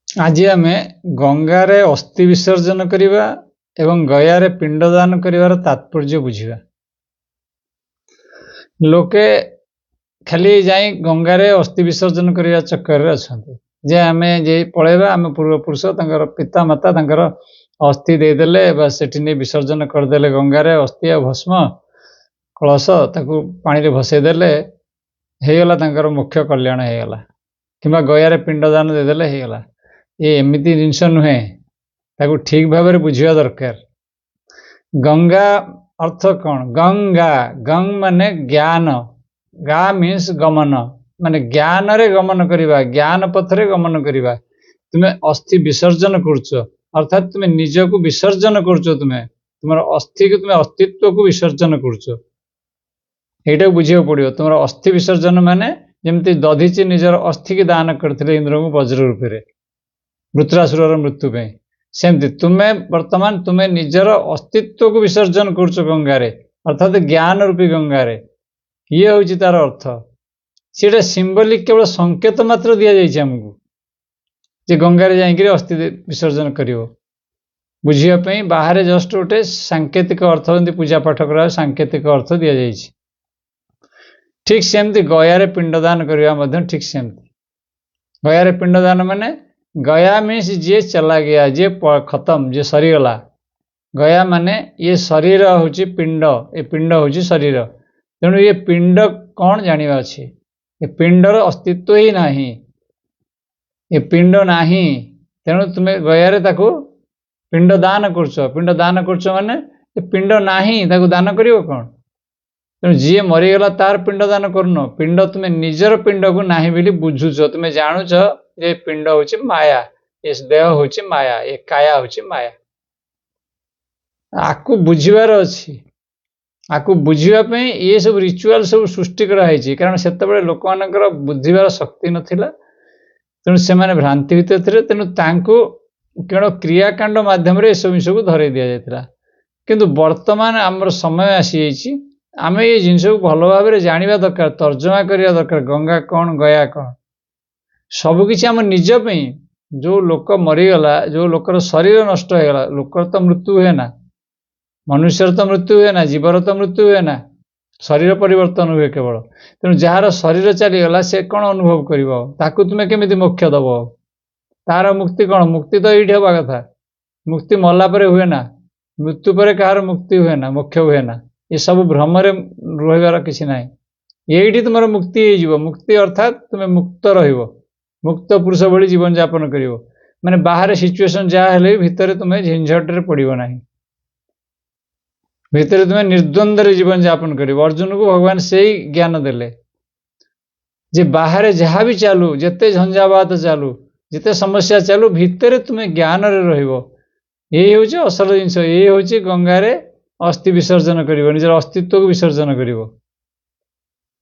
आज आम गंगार अस्थि विसर्जन करवा एवं गयार पिंडदान कर तात्पर्य बुझा। लोके खाली जाई गंगार अस्थि विसर्जन करने चक्कर अच्छा जे आम जे पलैबा आम पूर्वपुरुष पिता माता अस्थि देदेले सेठी नहीं विसर्जन करदे गंगार अस्थि आ भस्म कलश ताकू पानी भसईदेले होगला मुख्य कल्याण होगला कि गयार पिंडदान देदेले होगला। ये एमती जिनस नुहे ताकू ठीक भाव बुझा दरकार। गंगा अर्थ कौन? गंगा गंग माने ज्ञान, गा मीन्स गमन माने ज्ञान रे गमन करवा, ज्ञान पथरे गमन करवा। तुम्हें अस्थि विसर्जन करुच अर्थात तुम्हें निज को विसर्जन करुच, तुम्हें तुम अस्थि को तुम्हें अस्तित्व को विसर्जन करुच। यहाँ बुझा पड़ो तुम अस्थि विसर्जन माने जमती दधीची निजर अस्थि की दान करते इंद्र को वज्र रूप से वृत्रासुर मृत्यु पे, सेमती तुम्हें वर्तमान तुम्हें निजर अस्तित्व को विसर्जन करुच गंगारे अर्थात ज्ञान रूपी गंगारे। ये हूँ तार अर्थ। सीटा सिंबलिक केवल संकेत मात्र दि जाइए आमको जे गंगारे जाइए अस्थि विसर्जन कर बुझापी बाहर जस्ट गोटे सांकेतिक अर्थ पूजा पाठ कर सांकेतिक अर्थ दि जाइए। ठीक सेमती गयारे पिंडदान करवा ठीक सेमती। गयारे पिंडदान माने गया मीन्स जे चला गया, जे खत्म, जे सरीगला। गया माने ये शरीर हूँ पिंड, ये पिंड हूँ शरीर। तेणु ये पिंड कौन जानिबा अछि? ये पिंडर अस्तित्व ही नहीं, ये पिंड नहीं। तेणु तुम्हें गयारे ताकू पिंड दान करछ, पिंड दान करछ माने ये पिंड नहीं ताकू दान करियो कौन? तेणु जी मरीगला तार पिंड दान करन। पिंड तुम्हें निजर पिंड को नहीं बोली बुझुच, तुम्हें जानुच ये पिंड हूँ माया, इस देह हूँ माया, ये काया हूँ माया। आकु बुझिबार अछि, आकु बुझापी ये सब रिचुआल सब सृष्टि कराई। कारण से लोक मानकर बुझिबार शक्ति नथिला, तेणु से भ्रांति भितर थे। तेणु केवल क्रियाकांड माध्यम सब जिन को धरई दि जाता। किंतु वर्तमान आमर समय आसी आम ये जिन को भल भाव जाना दरकार, तर्जमा करने दरकार। गंगा कौन, गया कौन, सबकि आम निजपी। जो लोक मरीगला, जो लोकर शरीर नष्ट होगला, लोकर तो मृत्यु हुए ना, मनुष्यर तो मृत्यु हुए ना, जीवर तो मृत्यु हुए ना, शरीर परिवर्तन हुए केवल। तेणु जार शरीर चलीगला से कौन अनुभव कर तुम्हें केमी मोक्ष दब? तार मुक्ति कौन? मुक्ति तो ये हवा कथा। मुक्ति मरला हुए ना, मृत्यु पर कहार मुक्ति हुए ना, मोक्ष हुए ना। ये सब भ्रम रही किसी ना, ये तुम मुक्ति हो। मुक्ति अर्थात तुम्हें मुक्त रुक्त पुरुष भली जीवन यापन कर माने बाहर सिचुएशन जहाँ हेले भितर तुम्हें झंझटे पड़ो ना, भितर तुम्हें निर्द्वंद्व जीवन यापन कर। अर्जुन को भगवान से ही ज्ञान देले जे बाहर जहाँ भी चालू, जिते झंझावात चालू, जिते समस्या चालू, भितर तुम्हें ज्ञान यही हूँ असल जिनस। ये हूँ गंगारे अस्थि विसर्जन कर, निजर अस्तित्व को विसर्जन कर।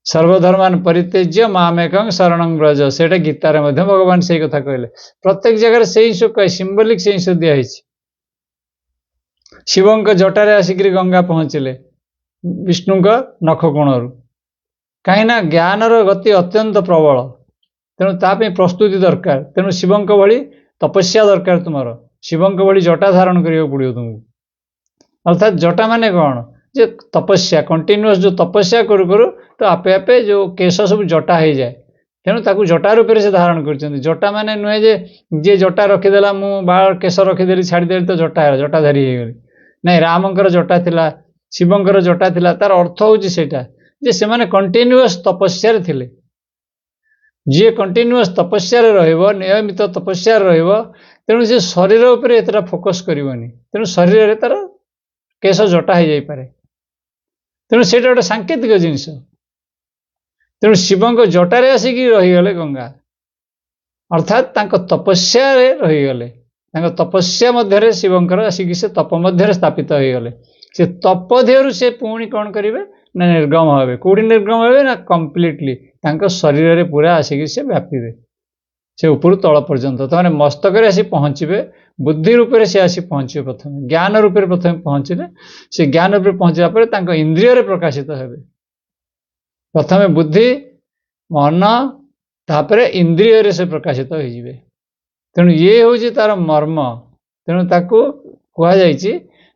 सर्वधर्मान परित्यज्य मामेकं शरणं व्रज, से गीतार भगवान से कथा कहले। प्रत्येक जगह से ही कहे, सिंबलिक से ही दिखाई। शिव जटारे आसिक गंगा पहुँचले विष्णु नखकोणरू, कहीं ज्ञानर गति अत्यंत प्रबल। तेणु ताप प्रस्तुति दरकार। तेणु शिव भली तपस्या दरकार। तुम शिव भली जटा धारण करा पड़ो तुमको। अर्थात जटा माने कौन? जे तपस्या कंटिन्यूअस, जो तपस्या करू तो आपे आपे जो केश सब जटा हो जाए। तेणु ताकू जटा रूप से धारण कर। जटा माने नुहे जे जटा रखीदेला, मु बाल केश रखीदेली छाड़देली तो जटा जटाधारी हो गली। नहीं, रामंकर जटा थिला, शिवंकर जटा थिला। तार अर्थ हूँ सेटा जे से माने कंटिन्यूअस तपस्या थिले। जी कंटिन्यूअस तपस्या रहिबो, नियमित तपस्या रहिबो, तेणु से शरीर उपर एतरा फोकस करिवनी। तेणु शरीर रे तार केश जटा हो जाई पारे। तेणु से गोटे सांकेतिक जिनस। तेणु शिव जटारे आसिक रहीगले गंगा, अर्थात तपस्या रहीगले। तपस्या मध्य शिवंकर आसिक से तप मध्य स्थापित हो गले। से तप देहरु से पुणी कौन करेंगे ना, निर्गम हे। कौटी निर्गम हे ना, कम्प्लीटली शरीर रे पूरा आसिक से व्यापीबे, से ऊपर तल पर्यंत। तो मस्तक आसी पहुँचे, बुद्धि रूप से आसी पहुँचे, प्रथम ज्ञान रूप प्रथम पहुँचले। से ज्ञान रूप पहुँचा पर इंद्रिय प्रकाशित हेबे। प्रथम बुद्धि मन, तापर इंद्रिय से प्रकाशित हो। तेणु ये हूँ तार मर्म। तेणु ताकू कहुई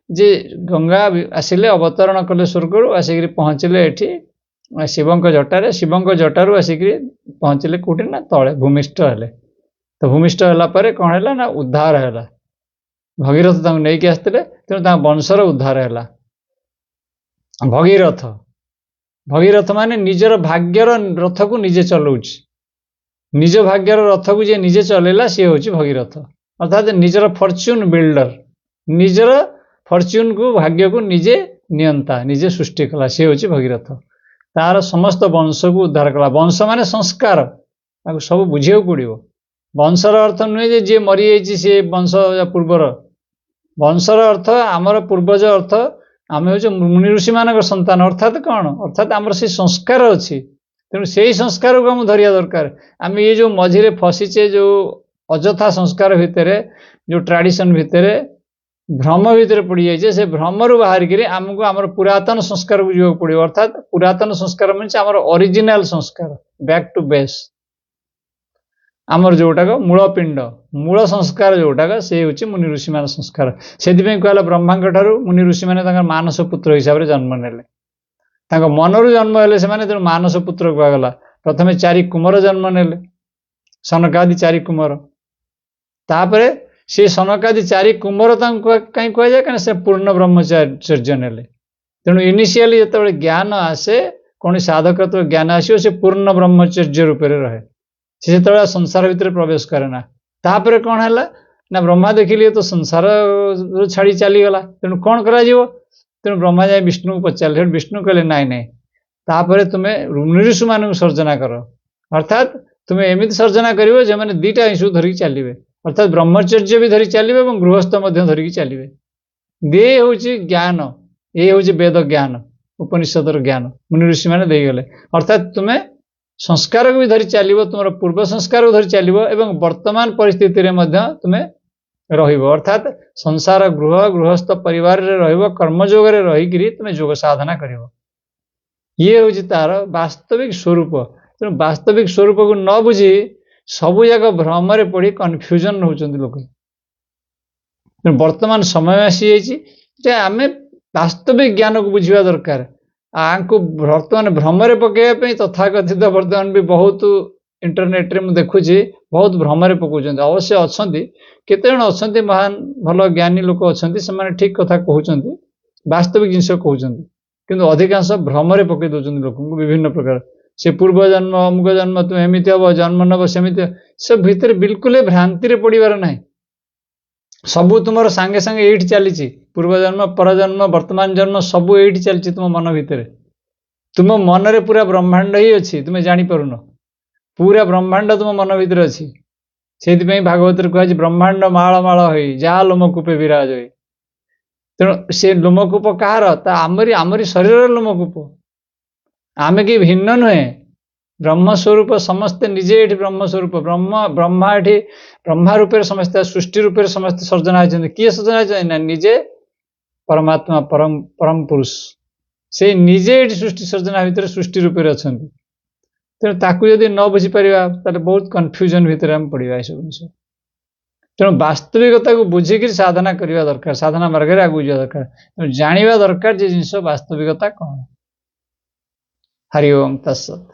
जे गंगा आसिले अवतरण कले स्वर्ग आसिक पहुँचले एठी शिवंक जटारे, शिवंक जटारू आसिक पहुँचले कौटी ना तले भूमिष्ठ हेले। तो भूमिष्ठ होला परे कौन है ना उद्धार है। भगीरथ नहीं कि आसते तेणु वंशर उद्धार है। भगीरथ भगीरथ माने निजर भाग्यर रथ को निजे चलाऊँ, निज भाग्यर रथ को जे निजे चलेला सी हूँ भगीरथ। अर्थात निजर फॉर्च्यून बिल्डर, निजर फॉर्च्यून को भाग्य को निजे नियंता, निजे सृष्टि कला सी हूँ भगीरथ। तार समस्त वंश को उद्धार कला। वंश माने संस्कार सब बुझे पड़ो। वंशर अर्थ नुहे जे मरी जाइए सी वंश पूर्वर। वंशर अर्थ आमर पूर्वज अर्थ आम हूँ मुनि ऋषि मान संतान। अर्थात कौन अर्थात आमर से संस्कार अच्छी। तेणु से संस्कार को आम धरिया दरकार। आम ये जो मझे फसीचे जो अजथा संस्कार भितर जो ट्रेडिशन भितर भ्रम भितर पड़ जाइए से भ्रम रु बाहर आमको आम पुरातन संस्कार को जावाक पड़ो। अर्थात पुरातन संस्कार मीन्स आमर ओरिजिनल संस्कार बैक टू बेस आमर जोटाक मूल पिंड मूल संस्कार जोटाक से हूँ मुनि ऋषि मान संस्कार। से कहला ब्रह्मा ठारू मुनि ऋषि मैंने मानस पुत्र हिसाब से जन्म नेले। मनरु जन्म हेले से तेणु मानस पुत्र कहगला। प्रथम 4 कुमार जन्म नेले सनकादि 4 कुमार। तापर से सनकादि 4 कुमार कहीं कहुए कहीं से पूर्ण ब्रह्मचर्य नेले। तेणु इनिशियली जो ज्ञान आसे कौन साधकत्व ज्ञान आसो से पूर्ण ब्रह्मचर्य रूप में रहे। से जो संसार भितर प्रवेश करे ना। तापर कौन है ना ब्रह्मा देखिए तो संसार छाड़ी चलीगला। तेणु कौन करा तेणु ब्रह्मा जाए विष्णु को पचारे। विष्णु कहले नाई नाई तापर तुम्हें ऋषि मान सर्जना कर। अर्थात तुम्हें एमती सर्जना कर जो मैंने 2टा इंशु धरिकी चलिए। अर्थात ब्रह्मचर्य भी धरी चलिए और गृहस्थ धरिकी चलिए। दे हूँ ज्ञान ये हूँ वेद ज्ञान उपनिषदर ज्ञान मुनि ऋषि मैंने देगले। अर्थात तुम्हें संस्कार को भी धरी चलो तुम पूर्व संस्कार को धरी चलो एवं वर्तमान परिस्थिति तुम्हें रहिबो। अर्थात संसार गृह गृहस्थ परिवार कर्मयोग रहीकि तुम्हें योग साधना कर। ये हूँ तार वास्तविक स्वरूप। तेणु वास्तविक स्वरूप को न बुझी सबू जाक भ्रम पड़ी कन्फ्यूजन होती लोग। वर्तमान समय आसी जाइए आम वास्तविक ज्ञान को बुझा दरकार। आपको वर्तमान भ्रमरे पकड़ापी तथाकथित वर्तमान भी बहुत इंटरनेट रे मुझे देखुची बहुत भ्रमरे पकाउछन्ति। अवश्य अच्छा केते जण अच्छा महान भल ज्ञानी लोक अच्छा से ठीक कथा कहते वास्तविक जिनस कहते किंतु अधिकांश भ्रमरे पकई दौरान लोक विभिन्न प्रकार से पूर्व जन्म अमुक जन्म तुम एमती हम जन्म नब सेमती सब भितर बिल्कुल भ्रांति पड़ार ना। सबू तुम सांगे सांगे ये चली पूर्व जन्म परजन्म वर्तमान जन्म सबू ये चलती तुम मन भितर। तुम मन रे पूरा ब्रह्मांड ही अच्छी तुम्हें जानीपारुन। पूरा ब्रह्मांड तुम मन भीतर अच्छी। से भागवत कहुई ब्रह्मांड माल माल हो जा लोमकूपे विराज हो। तेणु से लोमकूप कहार आमरी शरीर लोमकूप। आम कि भिन्न नुहे ब्रह्मस्वरूप समस्ते निजे ये ब्रह्मस्वरूप ब्रह्मा ये ब्रह्मा रूपे समस्ते सृष्टि रूपे समस्ते सर्जना होती। किए सर्जना होना निजे परमात्मा परम परम पुरुष से निजे ये सृष्टि सर्जना भितर सृष्टि रूपे अच्छा। तेणु ताकू जदि न बुझीपर बहुत कन्फ्यूजन भितर आम पड़ा सब जिन। तेणु वास्तविकता को बुझिक साधना करने दरकार। साधना मार्ग में आगे जा दरकार। तेणु जाना दरकार जे जिन वास्तविकता कौन। हरि ओम तत्सत।